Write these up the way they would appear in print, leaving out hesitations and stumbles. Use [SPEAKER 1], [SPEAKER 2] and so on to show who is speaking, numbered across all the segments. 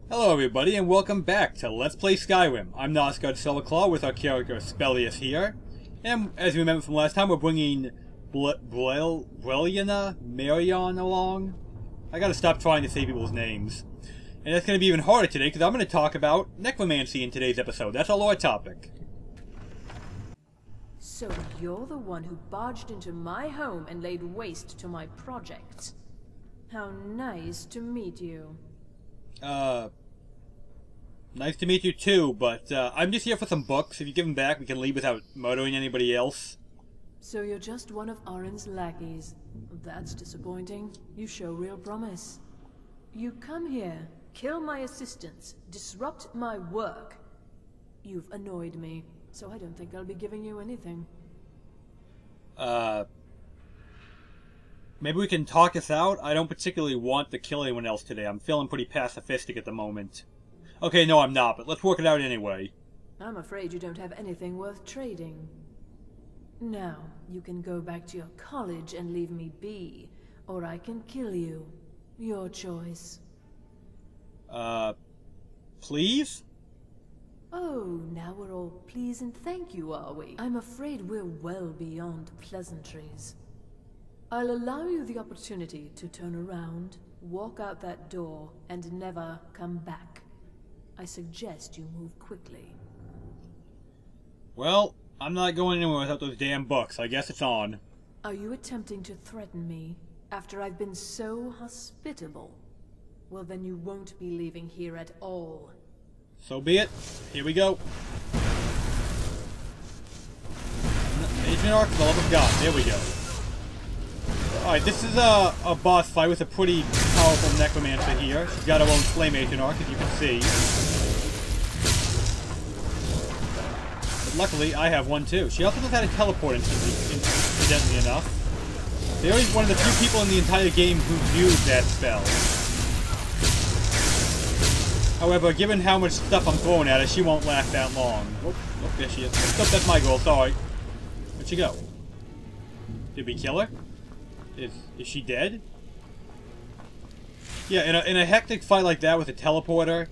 [SPEAKER 1] Hello everybody and welcome back to Let's Play Skyrim. I'm Nosgard with our character Spelius here. And as you remember from last time, we're bringing Breliana Marion along. I gotta stop trying to say people's names. And that's gonna be even harder today because I'm gonna talk about necromancy in today's episode. That's our lore topic.
[SPEAKER 2] So you're the one who barged into my home and laid waste to my projects. How nice to meet you.
[SPEAKER 1] Nice to meet you too, but I'm just here for some books. If you give them back, we can leave without murdering anybody else.
[SPEAKER 2] So you're just one of Arin's lackeys. That's disappointing. You show real promise. You come here, kill my assistants, disrupt my work. You've annoyed me, so I don't think I'll be giving you anything.
[SPEAKER 1] Maybe we can talk us out? I don't particularly want to kill anyone else today. I'm feeling pretty pacifistic at the moment. Okay, no I'm not, but let's work it out anyway.
[SPEAKER 2] I'm afraid you don't have anything worth trading. Now, you can go back to your college and leave me be, or I can kill you. Your choice.
[SPEAKER 1] Please?
[SPEAKER 2] Oh, now we're all please and thank you, are we? I'm afraid we're well beyond pleasantries. I'll allow you the opportunity to turn around, walk out that door, and never come back. I suggest you move quickly.
[SPEAKER 1] Well, I'm not going anywhere without those damn books. I guess it's on.
[SPEAKER 2] Are you attempting to threaten me after I've been so hospitable? Well, then you won't be leaving here at all.
[SPEAKER 1] So be it. Here we go. Agent Arc, for the love of God. There we go. Alright, this is a boss fight with a pretty powerful necromancer here. She's got her own flame agent arc, as you can see. But luckily, I have one too. She also knows how to teleport, incidentally enough. They're one of the few people in the entire game who used that spell. However, given how much stuff I'm throwing at her, she won't last that long. Oh, there she is. Oh, that's my girl, sorry. Where'd she go? Did we kill her? Is she dead? Yeah, in a hectic fight like that with a teleporter...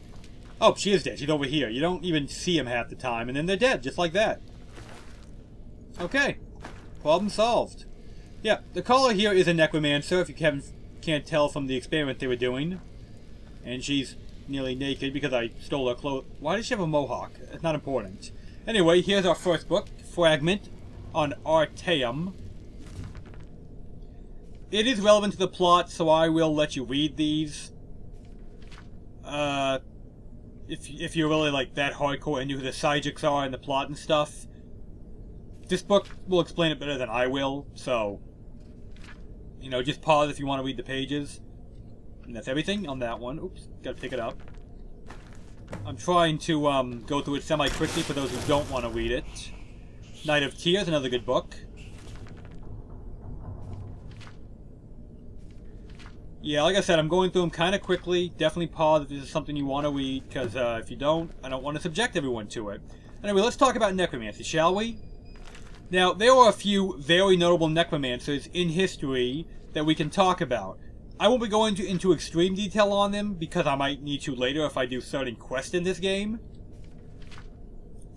[SPEAKER 1] Oh, she is dead. She's over here. You don't even see them half the time, and then they're dead, just like that. Okay. Problem solved. Yeah, the caller here is a necromancer, if you can't tell from the experiment they were doing. And she's nearly naked because I stole her clothes. Why does she have a mohawk? It's not important. Anyway, here's our first book, Fragment on Artaeum. It is relevant to the plot, so I will let you read these. If you're really like that hardcore into who the Psychics are and the plot and stuff, this book will explain it better than I will. So, you know, just pause if you want to read the pages. And that's everything on that one. Oops, gotta pick it up. I'm trying to go through it semi-quickly for those who don't want to read it. Night of Tears, another good book. Yeah, like I said, I'm going through them kind of quickly. Definitely pause if this is something you want to read, because if you don't, I don't want to subject everyone to it. Anyway, let's talk about necromancy, shall we? Now, there are a few very notable necromancers in history that we can talk about. I won't be going into extreme detail on them, because I might need to later if I do certain quests in this game.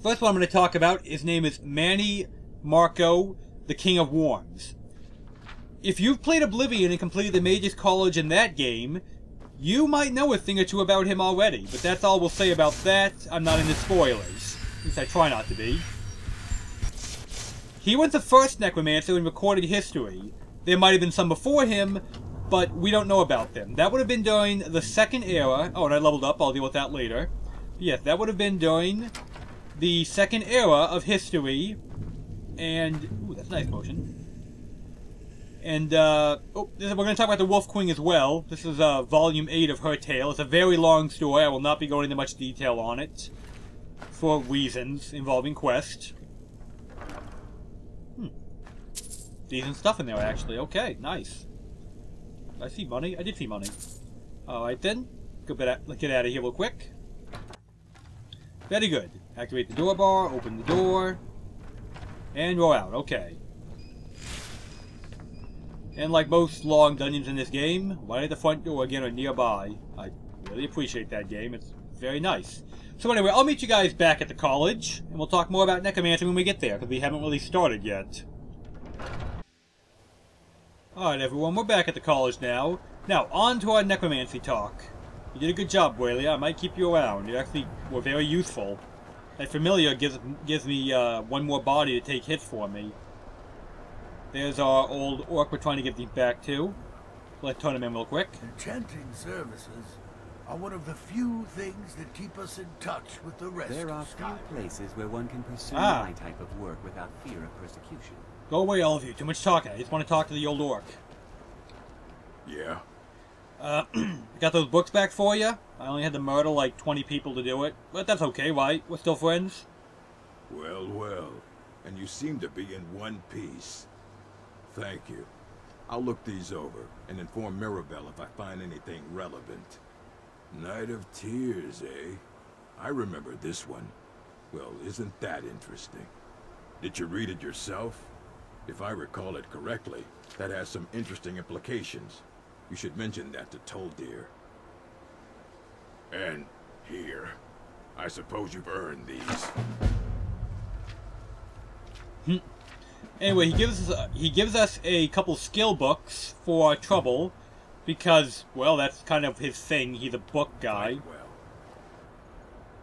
[SPEAKER 1] First one I'm going to talk about, his name is Manny Marco, the King of Worms. If you've played Oblivion and completed the Mage's College in that game, you might know a thing or two about him already, but that's all we'll say about that. I'm not into spoilers. At least I try not to be. He was the first necromancer in recorded history. There might have been some before him, but we don't know about them. That would have been during the Second Era. Oh, and I leveled up. I'll deal with that later. Yes, that would have been during the Second Era of history. And... ooh, that's a nice motion. And, we're going to talk about the Wolf Queen as well. This is, Volume 8 of her tale. It's a very long story. I will not be going into much detail on it. For reasons involving quest. Decent stuff in there, actually. Okay, nice. Did I see money? I did see money. Alright then. Let's get out of here real quick. Very good. Activate the door bar, open the door. And we're out. Okay. And like most long dungeons in this game, right at the front door again or nearby. I really appreciate that game. It's very nice. So anyway, I'll meet you guys back at the college, and we'll talk more about Necromancer when we get there, because we haven't really started yet. Alright everyone, we're back at the college now. Now, on to our necromancy talk. You did a good job, Whaley. I might keep you around. You actually were very useful. That familiar gives me one more body to take hits for me. There's our old orc we're trying to get these back to. Let's turn him in real quick.
[SPEAKER 3] Enchanting services are one of the few things that keep us in touch with the rest
[SPEAKER 4] There are
[SPEAKER 3] of
[SPEAKER 4] few
[SPEAKER 3] Skyrim.
[SPEAKER 4] places where one can pursue my type of work without fear of persecution.
[SPEAKER 1] Go away, all of you. Too much talking. I just want to talk to the old orc.
[SPEAKER 3] Yeah.
[SPEAKER 1] Got those books back for you. I only had to murder like 20 people to do it. But that's okay, right? We're still friends.
[SPEAKER 5] Well, well. And you seem to be in one piece. Thank you. I'll look these over and inform Mirabelle if I find anything relevant. Night of Tears, eh? I remember this one. Well, isn't that interesting? Did you read it yourself? If I recall it correctly, that has some interesting implications. You should mention that to Toldir. And here. I suppose you've earned these.
[SPEAKER 1] Anyway, he gives us a couple skill books for trouble, because, well, that's kind of his thing. He's a book guy.
[SPEAKER 5] Quite well.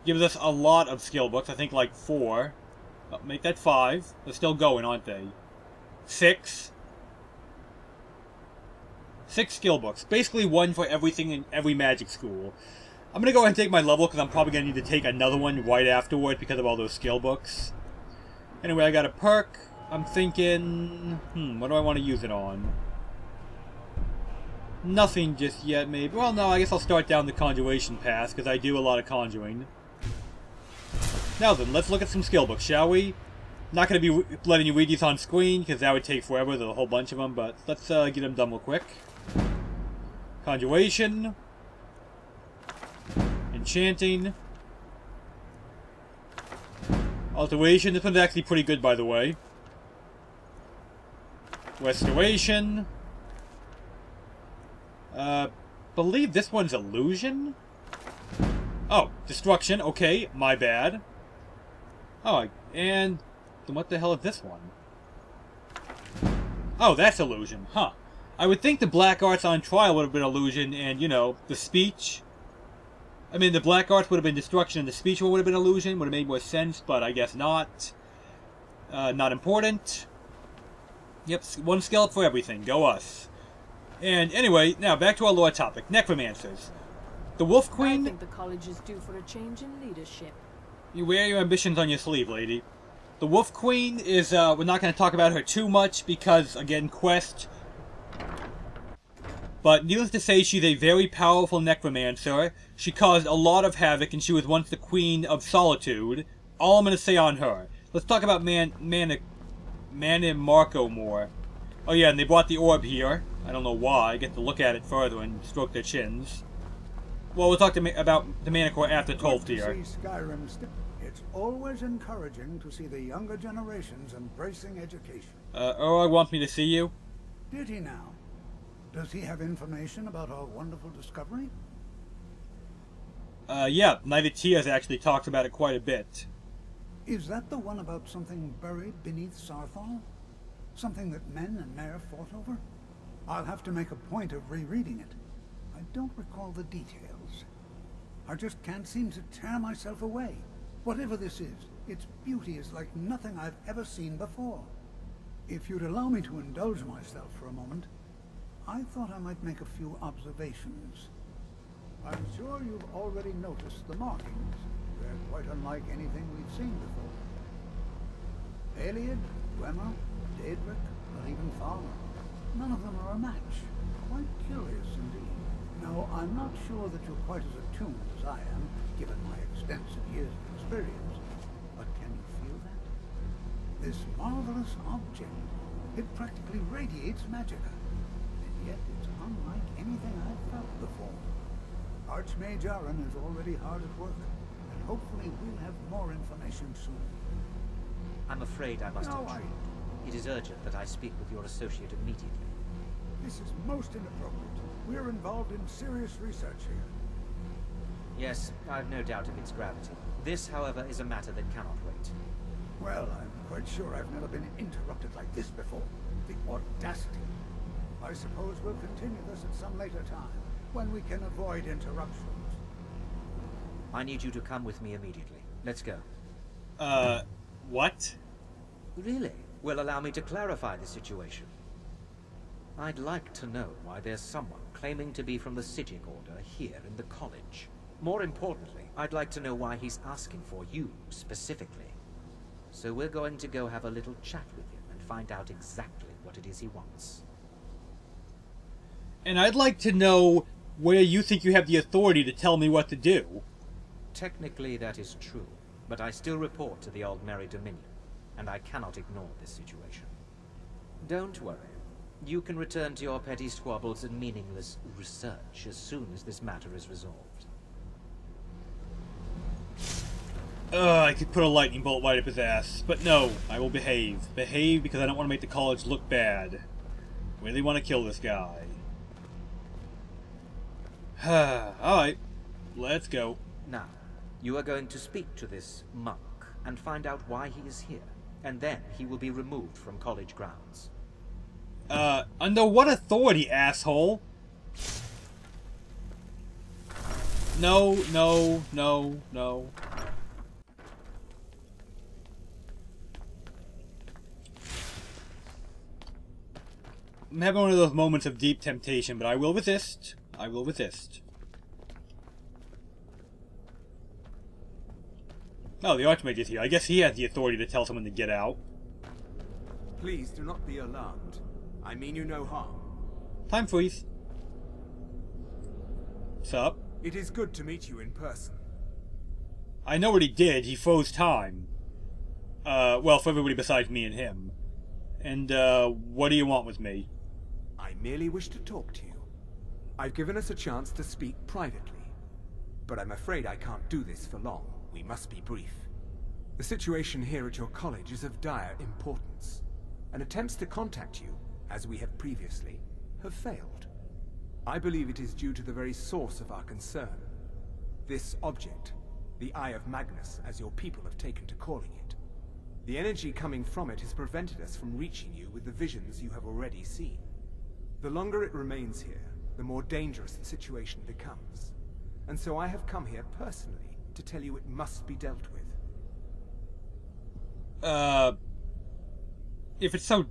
[SPEAKER 1] Gives us a lot of skill books. I think like 4. Make that 5. They're still going, aren't they? 6. 6 skill books. Basically 1 for everything in every magic school. I'm going to go ahead and take my level, because I'm probably going to need to take another one right afterward because of all those skill books. Anyway, I got a perk. I'm thinking... what do I want to use it on? Nothing just yet, maybe. Well, no, I guess I'll start down the conjuration path, because I do a lot of conjuring. Now then, let's look at some skill books, shall we? Not going to be letting you read these on screen, because that would take forever. There's a whole bunch of them, but let's get them done real quick. Conjuration. Enchanting. Alteration. This one's actually pretty good, by the way. Restoration. Believe this one's illusion? Oh, destruction. Okay, my bad. Oh, and then what the hell is this one? Oh, that's illusion. Huh. I would think the black arts on trial would have been illusion, and, you know, the speech. I mean, the black arts would have been destruction, and the speech would have been illusion. Would have made more sense, but I guess not. Not important. Yep, 1 skill up for everything. Go us. And anyway, now back to our lore topic. Necromancers. The Wolf Queen...
[SPEAKER 2] I think the college is due for a change in leadership.
[SPEAKER 1] You wear your ambitions on your sleeve, lady. The Wolf Queen is, we're not going to talk about her too much because, again, quest. But needless to say, she's a very powerful necromancer. She caused a lot of havoc, and she was once the Queen of Solitude. All I'm going to say on her. Let's talk about Man and Marco more. Oh yeah, and they brought the orb here. I don't know why. I get to look at it further and stroke their chins. Well, we'll talk about the Manicore after Toldir.
[SPEAKER 6] It's always encouraging to see the younger generations embracing education.
[SPEAKER 1] Urag wants me to see you.
[SPEAKER 6] Did he now? Does he have information about our wonderful discovery?
[SPEAKER 1] Yeah, Knight of Tears actually talks about it quite a bit.
[SPEAKER 6] Is that the one about something buried beneath Sarthal? Something that men and Mare fought over? I'll have to make a point of rereading it. I don't recall the details. I just can't seem to tear myself away. Whatever this is, its beauty is like nothing I've ever seen before. If you'd allow me to indulge myself for a moment, I thought I might make a few observations. I'm sure you've already noticed the markings. They're quite unlike anything we've seen before. Aliad, Dwemer, Daedric, or even Thalmor. None of them are a match. Quite curious indeed. Now, I'm not sure that you're quite as attuned as I am, given my extensive years of experience. But can you feel that? This marvelous object, it practically radiates magicka. And yet it's unlike anything I've felt before. Archmage Aaron is already hard at work, and hopefully we'll have more information soon.
[SPEAKER 7] I'm afraid I must
[SPEAKER 6] No,
[SPEAKER 7] intrude. It is urgent that I speak with your associate immediately.
[SPEAKER 6] This is most inappropriate. We're involved in serious research here.
[SPEAKER 7] Yes, I've no doubt of its gravity. This, however, is a matter that cannot wait.
[SPEAKER 3] Well, I'm quite sure I've never been interrupted like this before. The audacity. I suppose we'll continue this at some later time, when we can avoid interruptions.
[SPEAKER 7] I need you to come with me immediately. Let's go.
[SPEAKER 1] What?
[SPEAKER 7] Really? Well, allow me to clarify the situation. I'd like to know why there's someone claiming to be from the Psijic Order here in the college. More importantly, I'd like to know why he's asking for you, specifically. So we're going to go have a little chat with him and find out exactly what it is he wants.
[SPEAKER 1] And I'd like to know where you think you have the authority to tell me what to do.
[SPEAKER 7] Technically, that is true, but I still report to the Aldmeri Dominion, and I cannot ignore this situation. Don't worry. You can return to your petty squabbles and meaningless research as soon as this matter is resolved.
[SPEAKER 1] I could put a lightning bolt right up his ass. But no, I will behave. Behave because I don't want to make the college look bad. I really want to kill this guy. Alright, let's go.
[SPEAKER 7] Now, you are going to speak to this monk and find out why he is here, and then he will be removed from college grounds.
[SPEAKER 1] Under what authority, asshole? No, no, no, no. I'm having one of those moments of deep temptation, but I will resist. I will resist. Oh, the Archmage is here. I guess he has the authority to tell someone to get out.
[SPEAKER 8] Please do not be alarmed. I mean you no harm.
[SPEAKER 1] Time freeze. Sup?
[SPEAKER 8] It is good to meet you in person.
[SPEAKER 1] I know what he did. He froze time. Well, for everybody besides me and him. And, what do you want with me?
[SPEAKER 8] I merely wish to talk to you. I've given us a chance to speak privately, but I'm afraid I can't do this for long. We must be brief. The situation here at your college is of dire importance, and attempts to contact you, as we have previously, have failed. I believe it is due to the very source of our concern. This object, the Eye of Magnus, as your people have taken to calling it. The energy coming from it has prevented us from reaching you with the visions you have already seen. The longer it remains here, the more dangerous the situation becomes. And so I have come here personally to tell you it must be dealt with.
[SPEAKER 1] If it's so...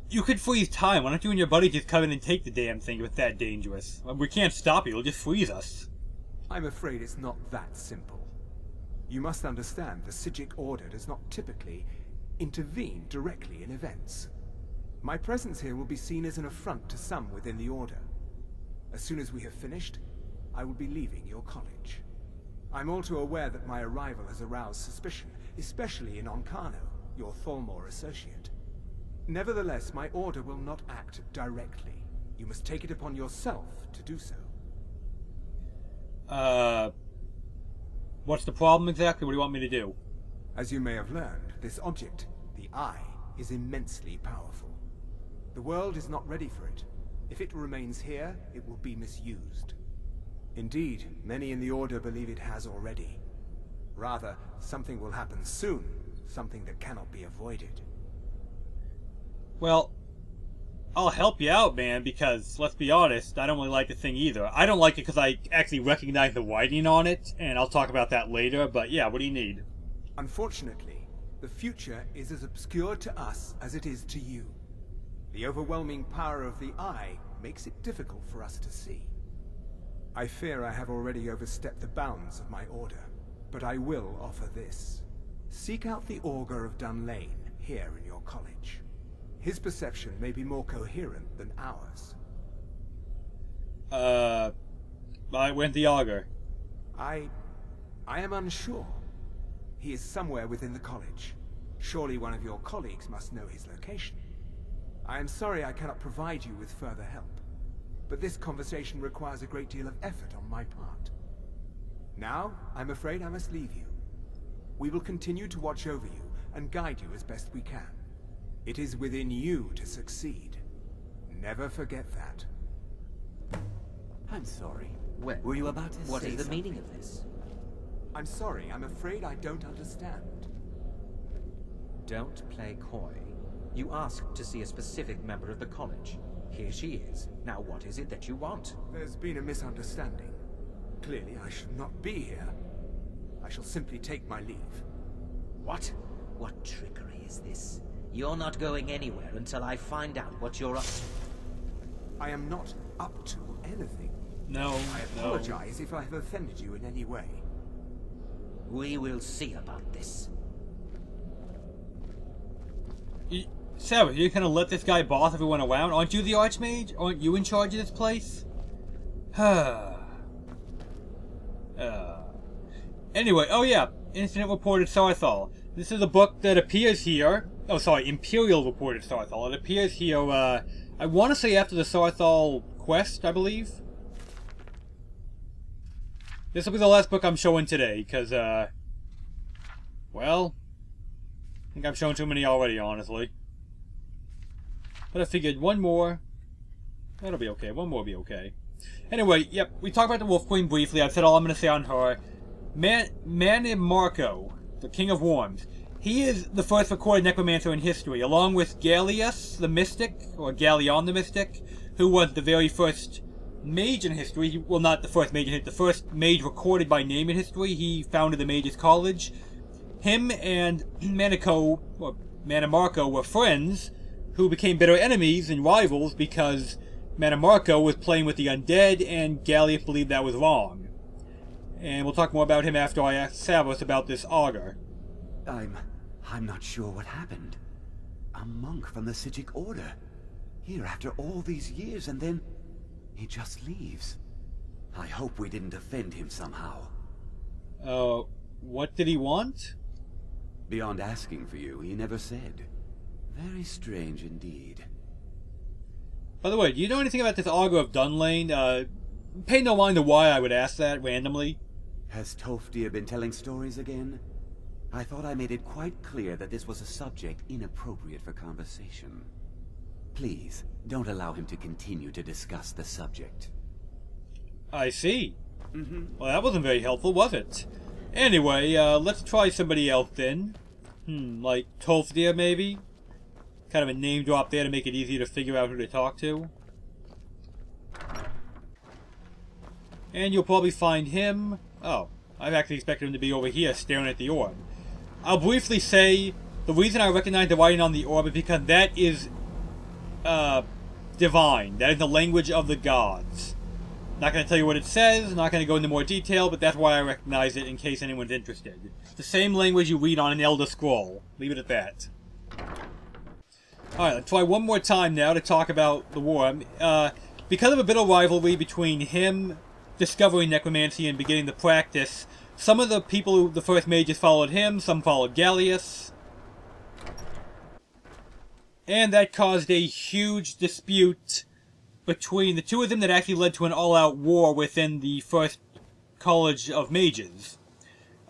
[SPEAKER 1] You could freeze time. Why don't you and your buddy just come in and take the damn thing if it's that dangerous? We can't stop you. It'll just freeze us.
[SPEAKER 8] I'm afraid it's not that simple. You must understand the Psijic Order does not typically intervene directly in events. My presence here will be seen as an affront to some within the Order. As soon as we have finished, I will be leaving your college. I'm all too aware that my arrival has aroused suspicion, especially in Onkano, your Thalmor associate. Nevertheless, my order will not act directly. You must take it upon yourself to do so.
[SPEAKER 1] What's the problem exactly? What do you want me to do?
[SPEAKER 8] As you may have learned, this object, the Eye, is immensely powerful. The world is not ready for it. If it remains here, it will be misused. Indeed, many in the Order believe it has already. Rather, something will happen soon, something that cannot be avoided.
[SPEAKER 1] Well, I'll help you out, man, because, let's be honest, I don't really like the thing either. I don't like it because I actually recognize the writing on it, and I'll talk about that later, but yeah, what do you need?
[SPEAKER 8] Unfortunately, the future is as obscure to us as it is to you. The overwhelming power of the Eye makes it difficult for us to see. I fear I have already overstepped the bounds of my order, but I will offer this. Seek out the Augur of Dunlane here in your college. His perception may be more coherent than ours.
[SPEAKER 1] I went the Augur.
[SPEAKER 8] I am unsure. He is somewhere within the college. Surely one of your colleagues must know his location. I am sorry I cannot provide you with further help, but this conversation requires a great deal of effort on my part. Now, I'm afraid I must leave you. We will continue to watch over you and guide you as best we can. It is within you to succeed. Never forget that.
[SPEAKER 4] I'm sorry.
[SPEAKER 7] Well,
[SPEAKER 4] Were you about to
[SPEAKER 7] what
[SPEAKER 4] say
[SPEAKER 7] is the
[SPEAKER 4] something?
[SPEAKER 7] meaning of this?
[SPEAKER 8] I'm sorry, I'm afraid I don't understand.
[SPEAKER 7] Don't play coy. You asked to see a specific member of the college. Here she is. Now what is it that you want?
[SPEAKER 8] There's been a misunderstanding. Clearly I should not be here. I shall simply take my leave.
[SPEAKER 7] What? What trickery is this? You're not going anywhere until I find out what you're up to.
[SPEAKER 8] I am not up to anything.
[SPEAKER 1] No,
[SPEAKER 8] I apologize if I have offended you in any way.
[SPEAKER 7] We will see about this.
[SPEAKER 1] Sarah, you're gonna let this guy boss everyone around? Aren't you the Archmage? Aren't you in charge of this place? Anyway, oh yeah, Incident Reported Sarthal. This is a book that appears here. Oh, sorry, Imperial Reported Sarthal. It appears here, I want to say after the Sarthal quest, I believe. This will be the last book I'm showing today, because, well, I think I've shown too many already, honestly. But I figured one more, that'll be okay. One more will be okay. Anyway, yep, we talked about the Wolf Queen briefly. I've said all I'm going to say on her. Manimarco, the King of Worms. He is the first recorded necromancer in history, along with Gallius the Mystic, or Galleon the Mystic, who was the very first mage in history. Well, not the first mage in history, the first mage recorded by name in history. He founded the Mages College. Him and Manimarco were friends, who became bitter enemies and rivals because Manimarco was playing with the undead, and Gallius believed that was wrong. And we'll talk more about him after I ask Savos about this augur.
[SPEAKER 4] I'm not sure what happened. A monk from the Sigic Order. Here after all these years, and then he just leaves. I hope we didn't offend him somehow.
[SPEAKER 1] What did he want?
[SPEAKER 4] Beyond asking for you, he never said. Very strange indeed.
[SPEAKER 1] By the way, do you know anything about this augur of Dunlane? Pay no mind to why I would ask that randomly.
[SPEAKER 4] Has Tolfdir been telling stories again? I thought I made it quite clear that this was a subject inappropriate for conversation. Please, don't allow him to continue to discuss the subject.
[SPEAKER 1] I see. Well, that wasn't very helpful, was it? Anyway, let's try somebody else then. Like Tolfdir, maybe? Kind of a name drop there to make it easier to figure out who to talk to. And you'll probably find him... Oh, I've actually expected him to be over here staring at the orb. I'll briefly say, the reason I recognize the writing on the orb is because that is divine. That is the language of the gods. Not going to tell you what it says, not going to go into more detail, but that's why I recognize it in case anyone's interested. It's the same language you read on an Elder Scroll. Leave it at that. Alright, let's try one more time now to talk about the war. Because of a bit of rivalry between him discovering necromancy and beginning the practice, some of the people who, the first mages, followed him, some followed Gallius. And that caused a huge dispute between the two of them that actually led to an all-out war within the first College of Mages.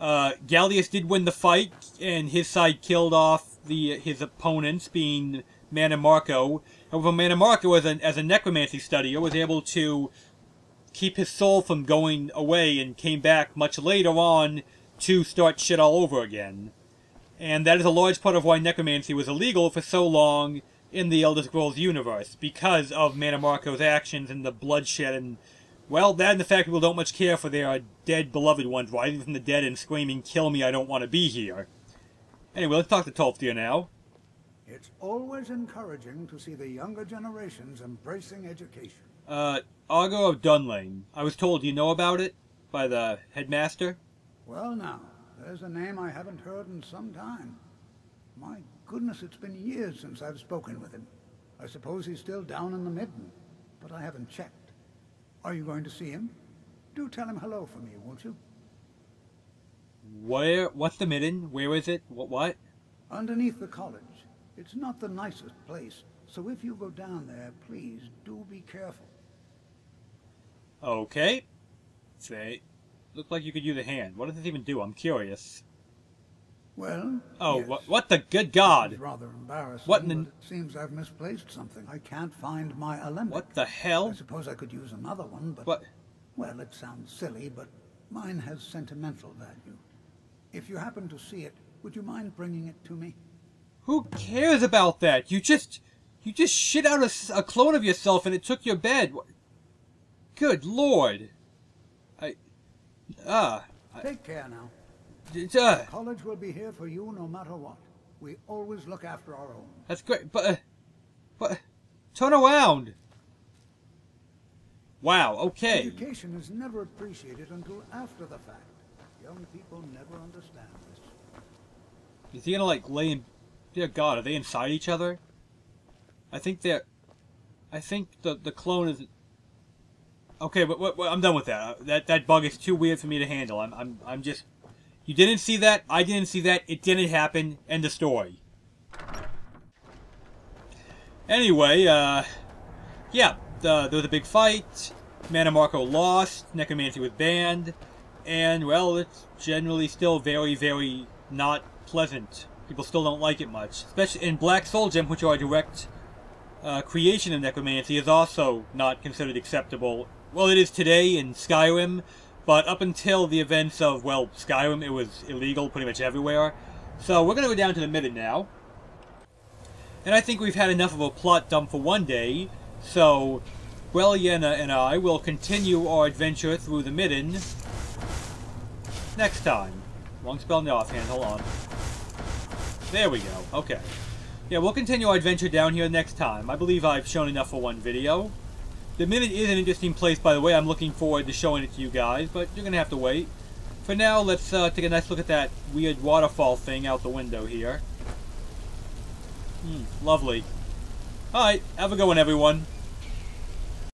[SPEAKER 1] Gallius did win the fight, and his side killed off his opponents, being Manimarco. However, Manimarco, as a necromancy studier, was able to keep his soul from going away and came back much later on to start shit all over again. And that is a large part of why necromancy was illegal for so long in the Elder Scrolls universe, because of Manimarco's actions and the bloodshed and, well, that and the fact people don't much care for their dead beloved ones rising from the dead and screaming, "Kill me, I don't want to be here." Anyway, let's talk to Tolfdir now.
[SPEAKER 3] It's always encouraging to see the younger generations embracing education.
[SPEAKER 1] Augur of Dunlane. I was told you know about it by the headmaster.
[SPEAKER 3] Well now, there's a name I haven't heard in some time. My goodness, it's been years since I've spoken with him. I suppose he's still down in the Midden, but I haven't checked. Are you going to see him? Do tell him hello for me, won't you?
[SPEAKER 1] What's the Midden? Where is it? What?
[SPEAKER 3] Underneath the college. It's not the nicest place, so if you go down there, please do be careful.
[SPEAKER 1] Okay. Say, look like you could use a hand. What does this even do? I'm curious.
[SPEAKER 3] Well,
[SPEAKER 1] oh,
[SPEAKER 3] yes.
[SPEAKER 1] What the good God?
[SPEAKER 3] It's rather embarrassing,
[SPEAKER 1] what in the...
[SPEAKER 3] but it seems I've misplaced something. I can't find my alembic.
[SPEAKER 1] What the hell?
[SPEAKER 3] I suppose I could use another one, but...
[SPEAKER 1] What?
[SPEAKER 3] Well, it sounds silly, but mine has sentimental value. If you happen to see it, would you mind bringing it to me?
[SPEAKER 1] Who cares about that? You just shit out a clone of yourself and it took your bed. Good Lord.
[SPEAKER 3] Take care now. College will be here for you no matter what. We always look after our own.
[SPEAKER 1] That's great, but turn around. Wow, okay.
[SPEAKER 3] Education is never appreciated until after the fact. Young people never understand this.
[SPEAKER 1] Is he gonna like lay in... Dear God, are they inside each other? I think the clone is... Okay, but I'm done with that. That bug is too weird for me to handle. I'm just... You didn't see that. I didn't see that. It didn't happen. End of story. Anyway, yeah, there was a big fight. Mana Marco lost. Necromancy was banned. And, well, it's generally still very, very not pleasant. People still don't like it much. Especially in Black Soul Gem, which are a direct creation of Necromancy, is also not considered acceptable. Well, it is today in Skyrim, but up until the events of, well, Skyrim, it was illegal pretty much everywhere. So we're going to go down to the Midden now. And I think we've had enough of a plot dump for one day. So, Gweliana and I will continue our adventure through the Midden next time. Wrong spell in the offhand, hold on. There we go, okay. Yeah, we'll continue our adventure down here next time. I believe I've shown enough for one video. The Midden is an interesting place, by the way. I'm looking forward to showing it to you guys, but you're going to have to wait. For now, let's take a nice look at that weird waterfall thing out the window here. Lovely. Alright, have a good one, everyone.